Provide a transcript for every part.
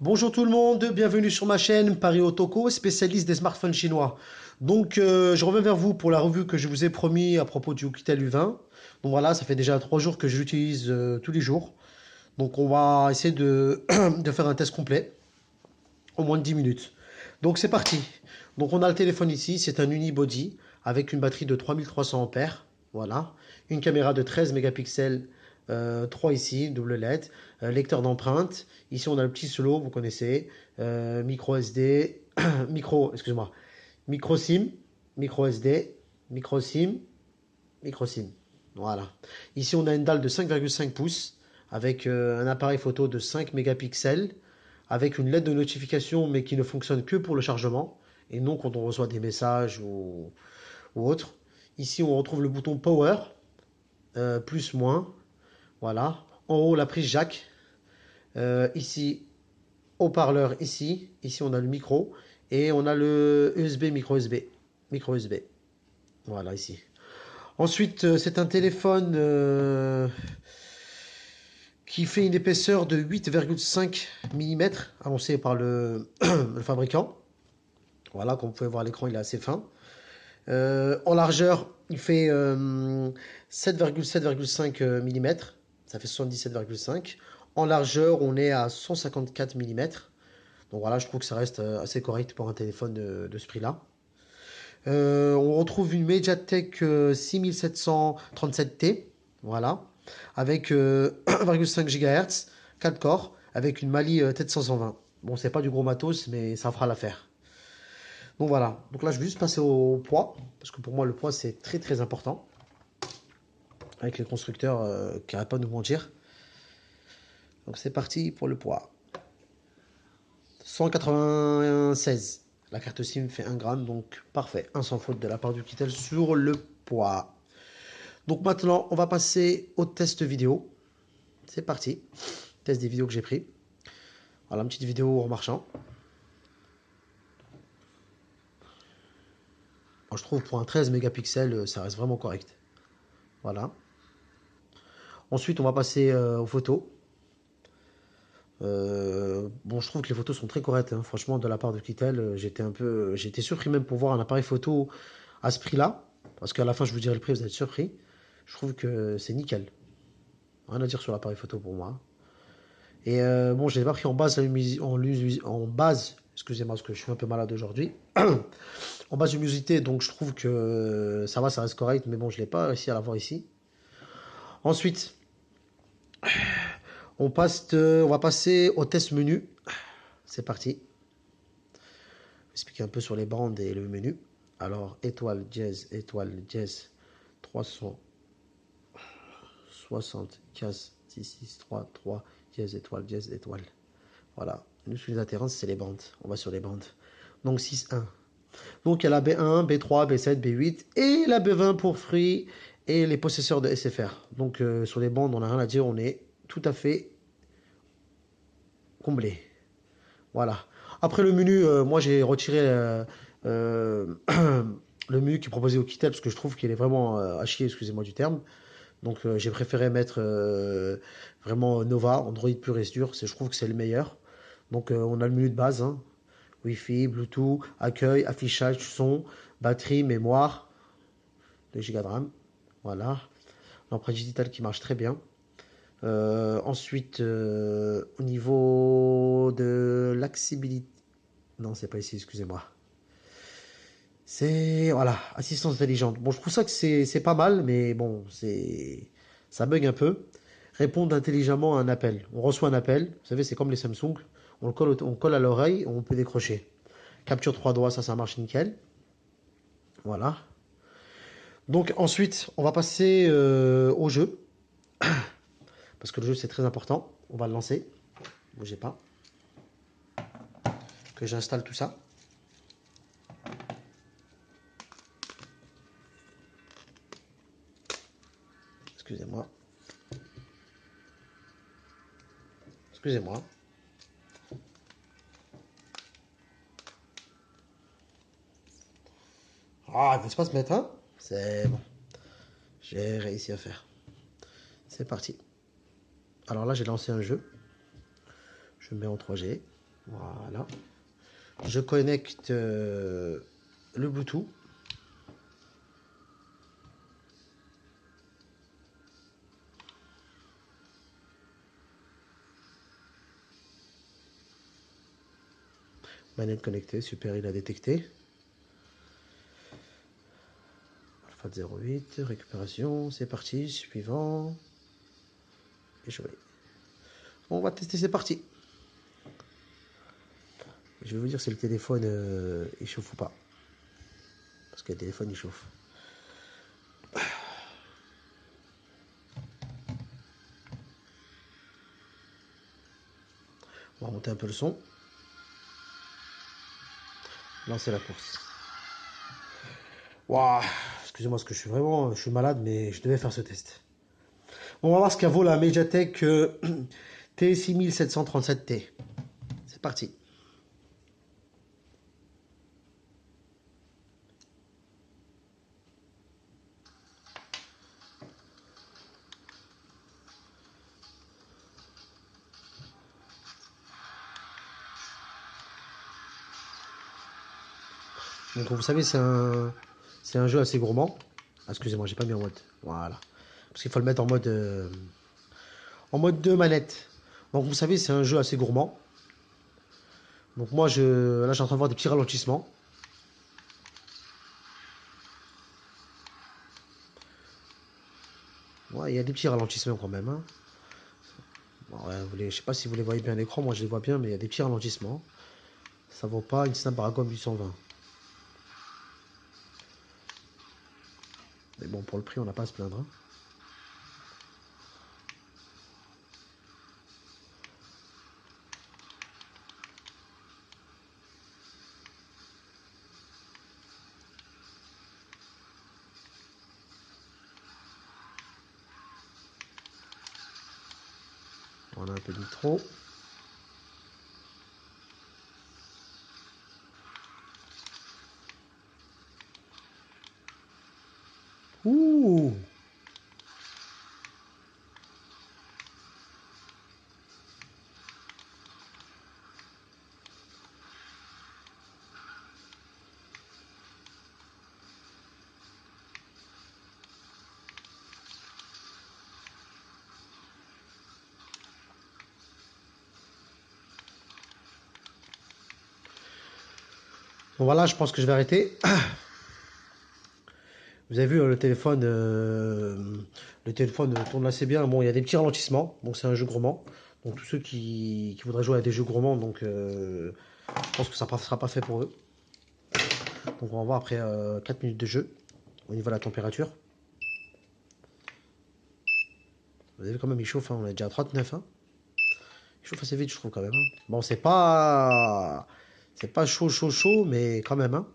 Bonjour tout le monde, bienvenue sur ma chaîne Paris Otoko, spécialiste des smartphones chinois. Donc je reviens vers vous pour la revue que je vous ai promis à propos du Oukitel U20. Donc voilà, ça fait déjà 3 jours que je l'utilise tous les jours. Donc on va essayer de, de faire un test complet, au moins de 10 minutes. Donc c'est parti. Donc on a le téléphone ici, c'est un unibody avec une batterie de 3300 ampères. Voilà. Une caméra de 13 mégapixels, 3 ici, double LED. Lecteur d'empreintes. Ici on a le petit solo, vous connaissez. Micro SD, excusez-moi, micro SIM, micro SD, micro SIM, micro SIM. Voilà. Ici on a une dalle de 5,5 pouces avec un appareil photo de 5 mégapixels avec une lettre de notification mais qui ne fonctionne que pour le chargement et non quand on reçoit des messages ou autre. Ici on retrouve le bouton Power, plus, moins, voilà. En haut la prise jack, ici haut-parleur ici on a le micro et on a le USB, micro USB, voilà ici. Ensuite c'est un téléphone qui fait une épaisseur de 8,5 mm annoncé par le fabricant. Voilà, comme vous pouvez voir à l'écran, il est assez fin. En largeur, il fait 7,5 mm. Ça fait 77,5. En largeur, on est à 154 mm. Donc voilà, je trouve que ça reste assez correct pour un téléphone de ce prix-là. On retrouve une MediaTek 6737T. Voilà. Avec 1,5 GHz, 4 corps, avec une Mali T720. Bon, c'est pas du gros matos, mais ça fera l'affaire. Donc voilà, donc là je vais juste passer au poids, parce que pour moi le poids c'est très très important, avec les constructeurs qui n'arrêtent pas de nous mentir. Donc c'est parti pour le poids. 196, la carte SIM fait 1 gramme, donc parfait, un sans faute de la part du Kitel sur le poids. Donc maintenant on va passer au test vidéo. C'est parti, test des vidéos que j'ai pris. Voilà, une petite vidéo en marchant. Moi, je trouve pour un 13 mégapixels, ça reste vraiment correct. Voilà. Ensuite, on va passer aux photos. Bon, je trouve que les photos sont très correctes, hein. Franchement, de la part de Kitel, j'étais surpris même pour voir un appareil photo à ce prix-là. Parce qu'à la fin, je vous dirai le prix, vous êtes surpris. Je trouve que c'est nickel. Rien à dire sur l'appareil photo pour moi. Et bon, je l'ai pas pris en base, en base, excusez-moi parce que je suis un peu malade aujourd'hui. En base luminosité, donc je trouve que ça va, ça reste correct, mais bon, je l'ai pas réussi à l'avoir ici. Ensuite, on va passer au test menu. C'est parti. Expliquer un peu sur les bandes et le menu. Alors, étoile, dièse, 360, 15, 6, 6, 3, 3, dièse, étoile, dièse, étoile. Voilà. Nous, sur les adhérences, c'est les bandes. On va sur les bandes. Donc, 6, 1. Donc, il y a la B1, B3, B7, B8 et la B20 pour Free et les possesseurs de SFR. Donc, sur les bandes, on n'a rien à dire. On est tout à fait comblé. Voilà. Après le menu, moi j'ai retiré le menu qui est proposé au Kitel parce que je trouve qu'il est vraiment à chier, excusez-moi du terme. Donc j'ai préféré mettre vraiment Nova, Android pur et dur. Je trouve que c'est le meilleur. Donc on a le menu de base, hein. Wi-Fi, Bluetooth, accueil, affichage, son, batterie, mémoire, 2 Go de RAM. Voilà. L'empreinte digitale qui marche très bien. Ensuite, au niveau de l'accessibilité. Non, c'est pas ici, excusez-moi. C'est. Voilà, assistance intelligente. Bon, je trouve ça que c'est pas mal, mais bon, ça bug un peu. Répondre intelligemment à un appel. On reçoit un appel, vous savez, c'est comme les Samsung. On colle à l'oreille, on peut décrocher. Capture 3 doigts, ça marche nickel. Voilà. Donc ensuite, on va passer au jeu. Parce que le jeu, c'est très important. On va le lancer. Bougez pas. Que j'installe tout ça. Excusez-moi. Excusez-moi. Ah, il ne faut pas se mettre, hein. C'est bon. J'ai réussi à faire. C'est parti. Alors là, j'ai lancé un jeu. Je mets en 3G. Voilà. Je connecte le Bluetooth. Manette connectée, super, il a détecté. Alpha 08, récupération, c'est parti, suivant. Et jouer. On va tester, c'est parti. Je vais vous dire si le téléphone il chauffe ou pas. Parce que le téléphone il chauffe. On va monter un peu le son. Lancer la course. Waouh, excusez-moi parce que je suis malade, mais je devais faire ce test. On va voir ce qu'a vaut la Mediatek T6737T. C'est parti. Donc vous savez, c'est un jeu assez gourmand. Ah, excusez-moi, j'ai pas mis en mode. Voilà. Parce qu'il faut le mettre en mode de manette. Donc vous savez, c'est un jeu assez gourmand. Donc moi, là, j'ai en train de voir des petits ralentissements. Ouais, il y a des petits ralentissements quand même. Hein. Bon, ouais, je sais pas si vous les voyez bien à l'écran, moi je les vois bien, mais il y a des petits ralentissements. Ça vaut pas une Snapdragon 820. Mais bon, pour le prix, on n'a pas à se plaindre. Hein. On a un peu de nitro. Ouh! Bon voilà, je pense que je vais arrêter. Vous avez vu le téléphone tourne assez bien. Bon, il y a des petits ralentissements, donc c'est un jeu gourmand. Donc tous ceux qui voudraient jouer à des jeux gourmands, donc je pense que ça ne sera pas fait pour eux. Donc on va voir après 4 minutes de jeu au niveau de la température. Vous avez vu quand même il chauffe, hein, on est déjà à 39. Hein. Il chauffe assez vite je trouve quand même. Hein. Bon c'est pas chaud, mais quand même. Hein.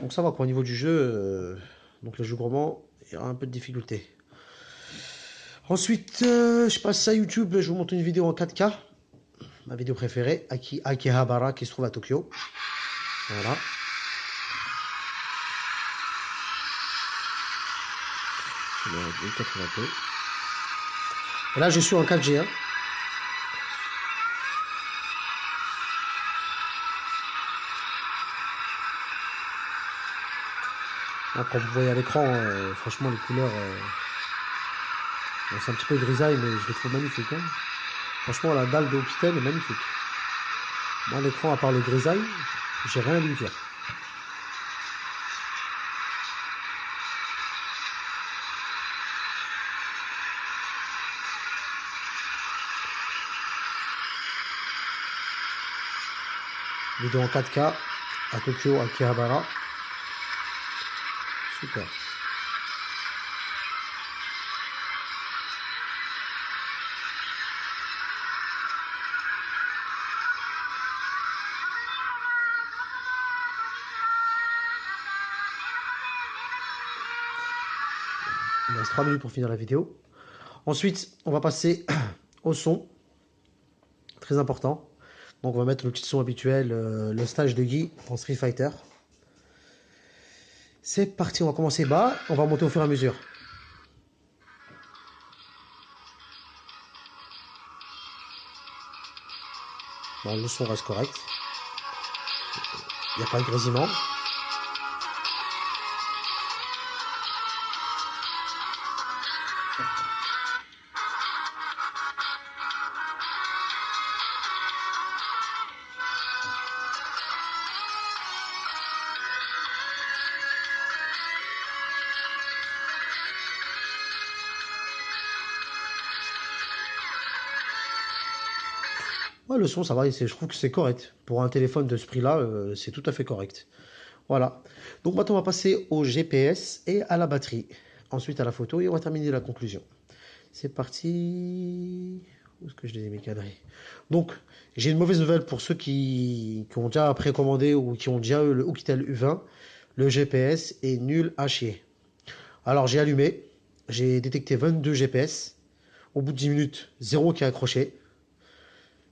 Donc ça va quoi au niveau du jeu. Donc le jeu gourmand, il y aura un peu de difficulté. Ensuite, je passe à YouTube, je vous montre une vidéo en 4K. Ma vidéo préférée, Akihabara, qui se trouve à Tokyo. Voilà. Je mets en 1080p. Et là, je suis en 4G. Hein. Là, comme vous voyez à l'écran, franchement, les couleurs, bon, c'est un petit peu grisaille, mais je les trouve magnifiques. Hein. Franchement, la dalle de Hopitel est magnifique. Moi, l'écran, à part le grisaille, j'ai rien à lui dire. Vidéo en 4K à Tokyo, à Akihabara. Super. Il me reste 3 minutes pour finir la vidéo. Ensuite, on va passer au son. Très important. Donc on va mettre le petit son habituel, le stage de Guy en Street Fighter. C'est parti, on va commencer bas, on va monter au fur et à mesure. Bon, le son reste correct. Il n'y a pas de grésillement. Ouais, le son, ça va, je trouve que c'est correct. Pour un téléphone de ce prix-là, c'est tout à fait correct. Voilà. Donc maintenant, on va passer au GPS et à la batterie. Ensuite, à la photo et on va terminer la conclusion. C'est parti. Où est-ce que je les ai mis cadrés? Donc, j'ai une mauvaise nouvelle pour ceux qui ont déjà précommandé ou qui ont déjà eu le Oukitel U20. Le GPS est nul à chier. Alors, j'ai allumé. J'ai détecté 22 GPS. Au bout de 10 minutes, zéro qui a accroché.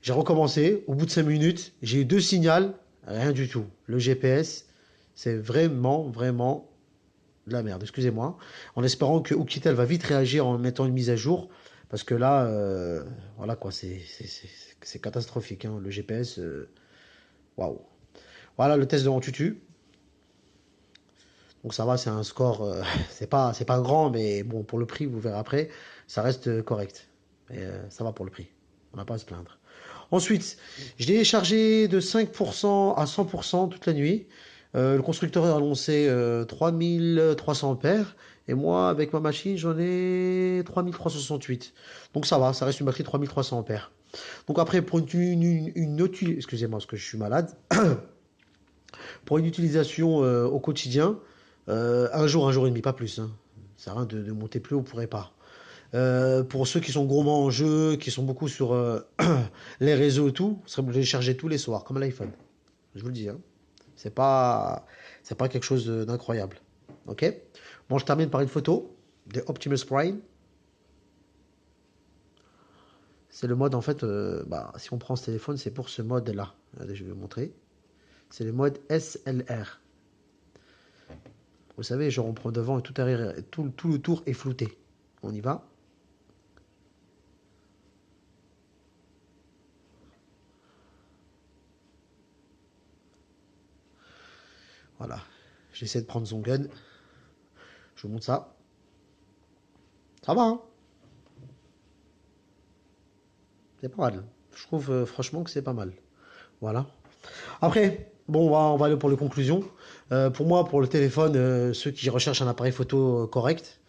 J'ai recommencé. Au bout de 5 minutes, j'ai eu 2 signaux. Rien du tout. Le GPS, c'est vraiment de la merde. Excusez-moi. En espérant que Oukitel va vite réagir en mettant une mise à jour. Parce que là, voilà quoi, c'est catastrophique. Hein. Le GPS, waouh. Voilà le test de Antutu. Donc ça va, c'est un score, c'est pas grand, mais bon, pour le prix, vous verrez après, ça reste correct. Et, ça va pour le prix. On n'a pas à se plaindre. Ensuite, je l'ai chargé de 5% à 100% toute la nuit. Le constructeur a annoncé 3300 ampères. Et moi, avec ma machine, j'en ai 3368. Donc ça va, ça reste une batterie de 3300 ampères. Donc après, pour excusez-moi, parce que je suis malade. Pour une utilisation au quotidien, un jour et demi, pas plus. Hein. Ça sert à rien de monter plus haut, vous ne pourrez pas. Pour ceux qui sont gourmands en jeu, qui sont beaucoup sur les réseaux et tout, vous serez obligé de charger tous les soirs, comme l'iPhone. Je vous le dis. Hein. C'est pas, c'est pas quelque chose d'incroyable. Ok. Bon, je termine par une photo de Optimus Prime. C'est le mode en fait. Si on prend ce téléphone, c'est pour ce mode-là. Allez, je vais vous montrer. C'est le mode SLR. Vous savez, genre on prend devant et tout arrière, tout le tour est flouté. On y va. Voilà. J'essaie de prendre son gun. Je vous montre ça. Ça va, hein? C'est pas mal. Je trouve franchement que c'est pas mal. Voilà. Après, bon, on va aller pour les conclusions. Pour moi, pour le téléphone, ceux qui recherchent un appareil photo correct,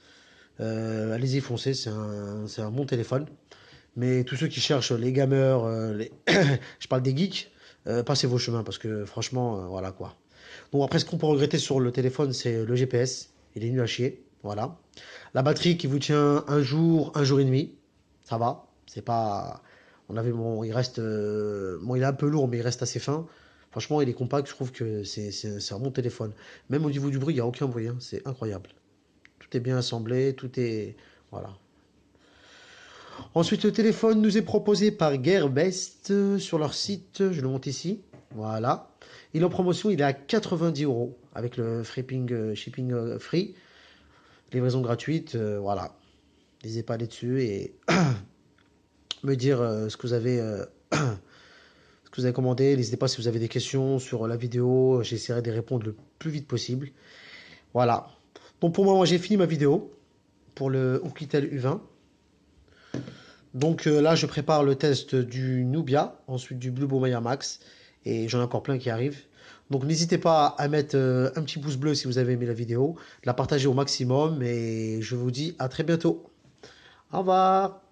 allez-y, foncez, c'est un bon téléphone. Mais tous ceux qui cherchent les gamers, je parle des geeks, passez vos chemins parce que franchement, voilà quoi. Donc après, ce qu'on peut regretter sur le téléphone, c'est le GPS. Il est nul à chier. Voilà. La batterie qui vous tient un jour et demi. Ça va. C'est pas. On avait bon, il reste. Bon, il est un peu lourd, mais il reste assez fin. Franchement, il est compact. Je trouve que c'est un bon téléphone. Même au niveau du bruit, il n'y a aucun bruit. Hein. C'est incroyable. Tout est bien assemblé. Tout est. Voilà. Ensuite, le téléphone nous est proposé par Gearbest sur leur site. Je le monte ici. Voilà. Il est en promotion, il est à 90 € avec le shipping free, livraison gratuite. Voilà. N'hésitez pas à aller dessus et me dire ce que vous avez ce que vous avez commandé. N'hésitez pas si vous avez des questions sur la vidéo. J'essaierai de répondre le plus vite possible. Voilà. Donc pour moi j'ai fini ma vidéo pour le Oukitel U20. Donc là, je prépare le test du Nubia, ensuite du Blue Maya Max, et j'en ai encore plein qui arrivent. Donc n'hésitez pas à mettre un petit pouce bleu si vous avez aimé la vidéo, de la partager au maximum, et je vous dis à très bientôt. Au revoir.